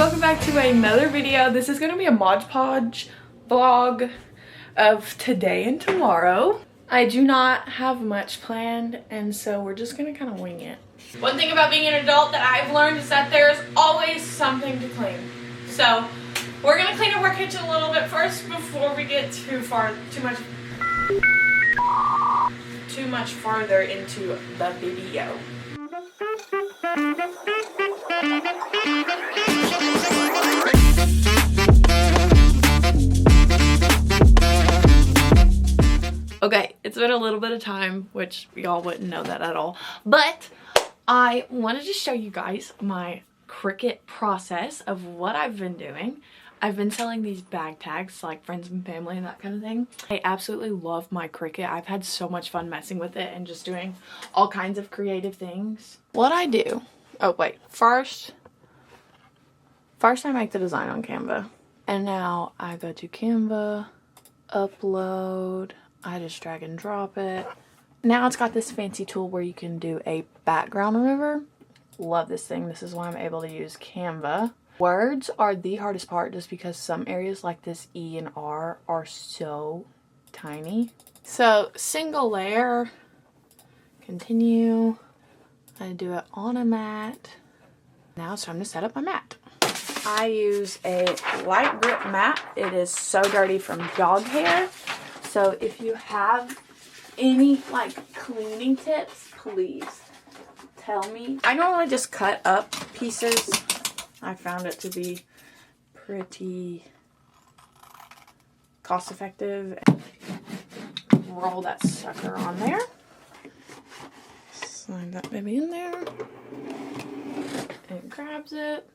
welcome back to another video. This is going to be a Mod Podge vlog of today and tomorrow. I do not have much planned, and so we're just going to kind of wing it. One thing about being an adult that I've learned is that there's always something to clean. So we're going to clean up our kitchen a little bit first before we get too much farther into the video. Okay, it's been a little bit of time, which y'all wouldn't know that at all, but I wanted to show you guys my Cricut process of what I've been doing. I've been selling these bag tags to like friends and family and that kind of thing. I absolutely love my Cricut. I've had so much fun messing with it and just doing all kinds of creative things. What I do, oh wait, first I make the design on Canva, and now I go to Canva, upload, I just drag and drop it. Now it's got this fancy tool where you can do a background remover. Love this thing. This is why I'm able to use Canva. Words are the hardest part just because some areas like this E and R are so tiny. So single layer, continue. I do it on a mat. Now it's time to set up my mat. I use a light grip mat. It is so dirty from dog hair. So if you have any like cleaning tips, please tell me. I normally just cut up pieces. I found it to be pretty cost effective. Roll that sucker on there. Slide that baby in there. It grabs it.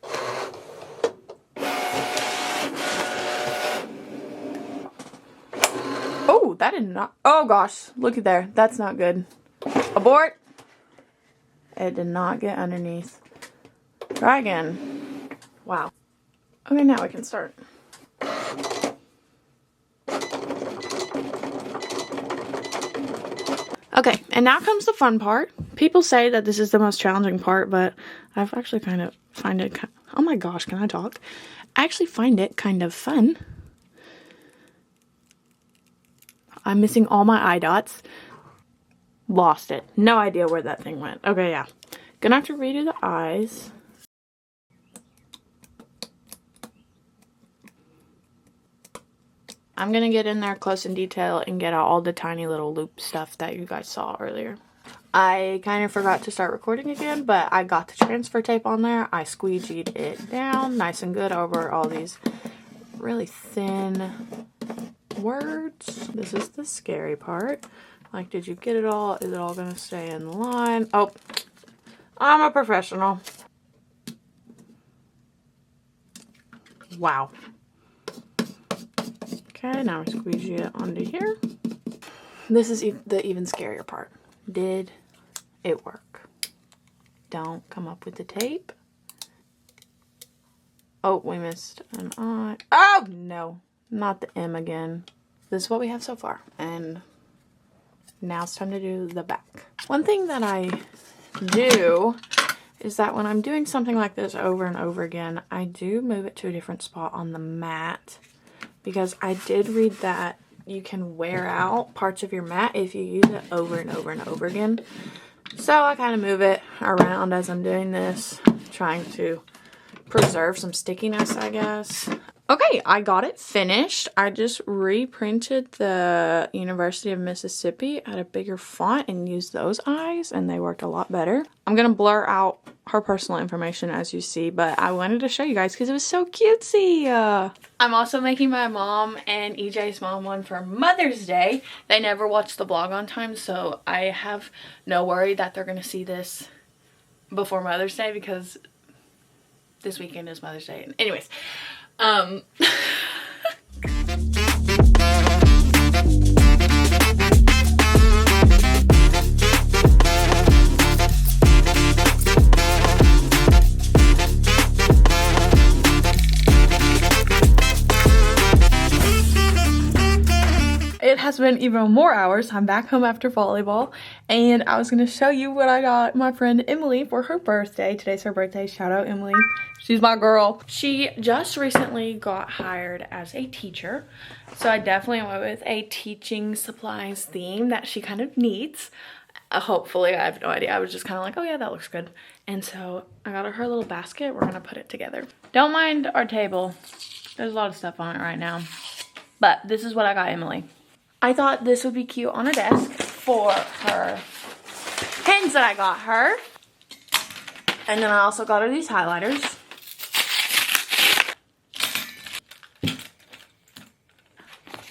Oh, that did not. Oh gosh, look at there. That's not good. Abort. It did not get underneath. Try again. Wow. Okay, now we can start. Okay, and now comes the fun part. People say that this is the most challenging part, but I've actually find it, oh my gosh, can I talk? I actually find it kind of fun. I'm missing all my eye dots. Lost it. No idea where that thing went. Okay, yeah. Gonna have to redo the eyes. I'm gonna get in there close in detail and get out all the tiny little loop stuff that you guys saw earlier. I kind of forgot to start recording again, but I got the transfer tape on there. I squeegeed it down nice and good over all these really thin words. This is the scary part. Like, did you get it all? Is it all gonna stay in line? Oh, I'm a professional. Wow. Okay, now we squeegee it onto here. This is the even scarier part. Did it work? Don't come up with the tape. Oh, we missed an I. Oh, no. Not the M again. This is what we have so far. And now it's time to do the back. One thing that I do is that when I'm doing something like this over and over again, I do move it to a different spot on the mat. Because I did read that you can wear out parts of your mat if you use it over and over and over again. So I kind of move it around as I'm doing this, trying to preserve some stickiness, I guess. Okay, I got it finished. I just reprinted the University of Mississippi at a bigger font and used those eyes, and they worked a lot better. I'm gonna blur out her personal information as you see, but I wanted to show you guys because it was so cutesy. I'm also making my mom and EJ's mom one for Mother's Day. They never watch the vlog on time, so I have no worry that they're gonna see this before Mother's Day because this weekend is Mother's Day. Anyways, has been even more hours. I'm back home after volleyball, and I was going to show you what I got my friend Emily for her birthday. Today's her birthday. Shout out Emily. She's my girl. She just recently got hired as a teacher, so I definitely went with a teaching supplies theme that she kind of needs. Hopefully, I have no idea. I was just kind of like, oh yeah, that looks good. And so I got her little basket. We're gonna put it together. Don't mind our table. There's a lot of stuff on it right now. But this is what I got Emily. I thought this would be cute on a desk for her pens that I got her. And then I also got her these highlighters.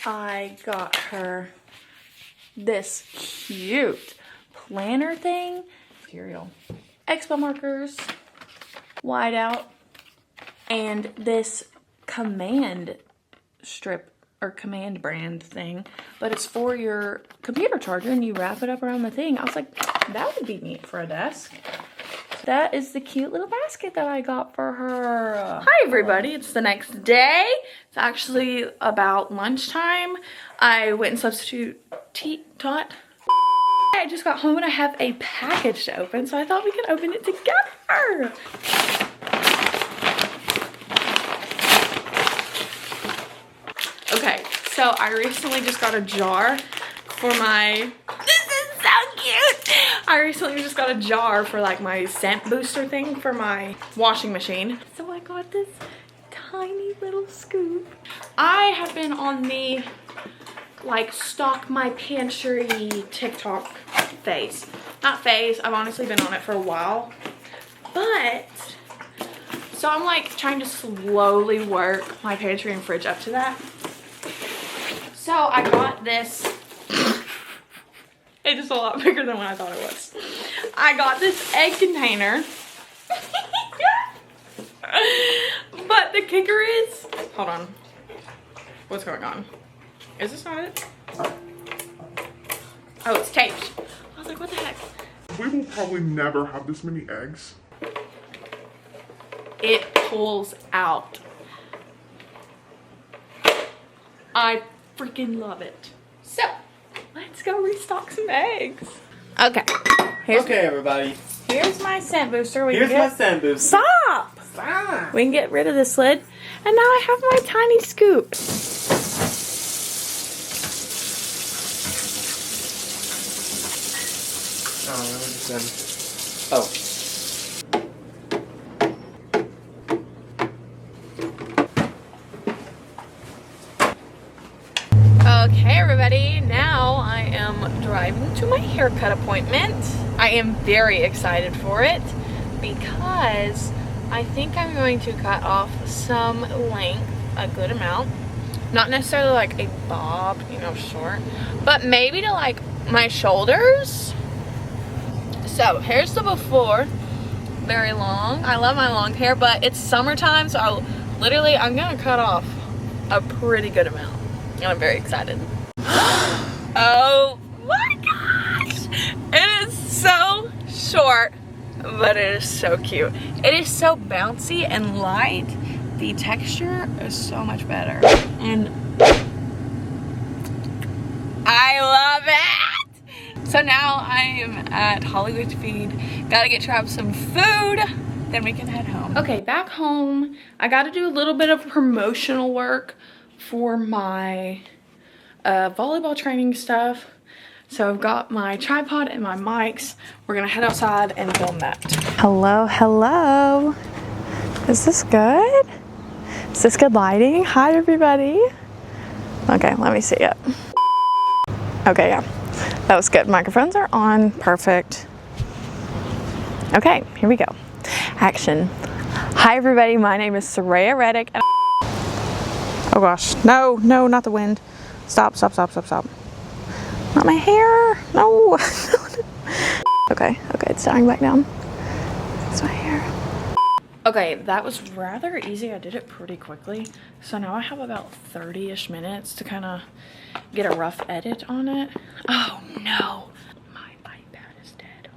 I got her this cute planner thing, material, expo markers, whiteout, and this command strip or command brand thing, but it's for your computer charger and you wrap it up around the thing. I was like, that would be neat for a desk. That is the cute little basket that I got for her. Hi everybody, it's the next day. It's actually about lunchtime. I went and substitute taught. I just got home and I have a package to open, so I thought we could open it together. Okay, so I recently just got a jar for my, this is so cute. I recently just got a jar for like my scent booster thing for my washing machine. So I got this tiny little scoop. I have been on the like stock my pantry TikTok phase. Not phase, I've honestly been on it for a while. But, so I'm like trying to slowly work my pantry and fridge up to that. So I got this. It is a lot bigger than what I thought it was. I got this egg container. But the kicker is, hold on. What's going on? Is this not it? Oh, it's taped. I was like, what the heck? We will probably never have this many eggs. It pulls out. I freaking love it. So, let's go restock some eggs. Okay. Okay, everybody. Here's my scent booster. Here's my scent booster. Stop! Stop! We can get rid of this lid. And now I have my tiny scoop. Oh. Okay, everybody. Now I am driving to my haircut appointment. I am very excited for it because I think I'm going to cut off some length, a good amount. Not necessarily like a bob, you know, short, but maybe to like my shoulders. So here's the before, very long. I love my long hair, but it's summertime, so I'm gonna cut off a pretty good amount. And I'm very excited. Oh my gosh! It is so short, but it is so cute. It is so bouncy and light. The texture is so much better. And I love it! So now I am at Hollywood Feed. Gotta get Trav some food, then we can head home. Okay, back home. I gotta do a little bit of promotional work for my volleyball training stuff. So I've got my tripod and my mics. We're gonna head outside and film that. Hello, hello. Is this good? Is this good lighting? Hi, everybody. Okay, let me see it. Okay, yeah, that was good. Microphones are on, perfect. Okay, here we go. Action. Hi, everybody. My name is Reddick. And oh gosh, no, not the wind. Stop. Not my hair, no. Okay, it's dying back down. It's my hair. Okay, that was rather easy. I did it pretty quickly. So now I have about 30-ish minutes to kind of get a rough edit on it. Oh no, my iPad is dead.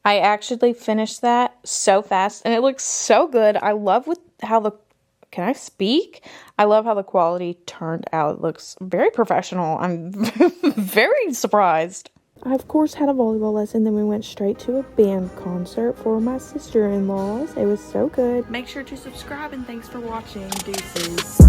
I actually finished that so fast and it looks so good. I love how the can I speak? I love how the quality turned out. It looks very professional. I'm very surprised. I, of course, had a volleyball lesson. Then we went straight to a band concert for my sister-in-laws. It was so good. Make sure to subscribe and thanks for watching. Deuces.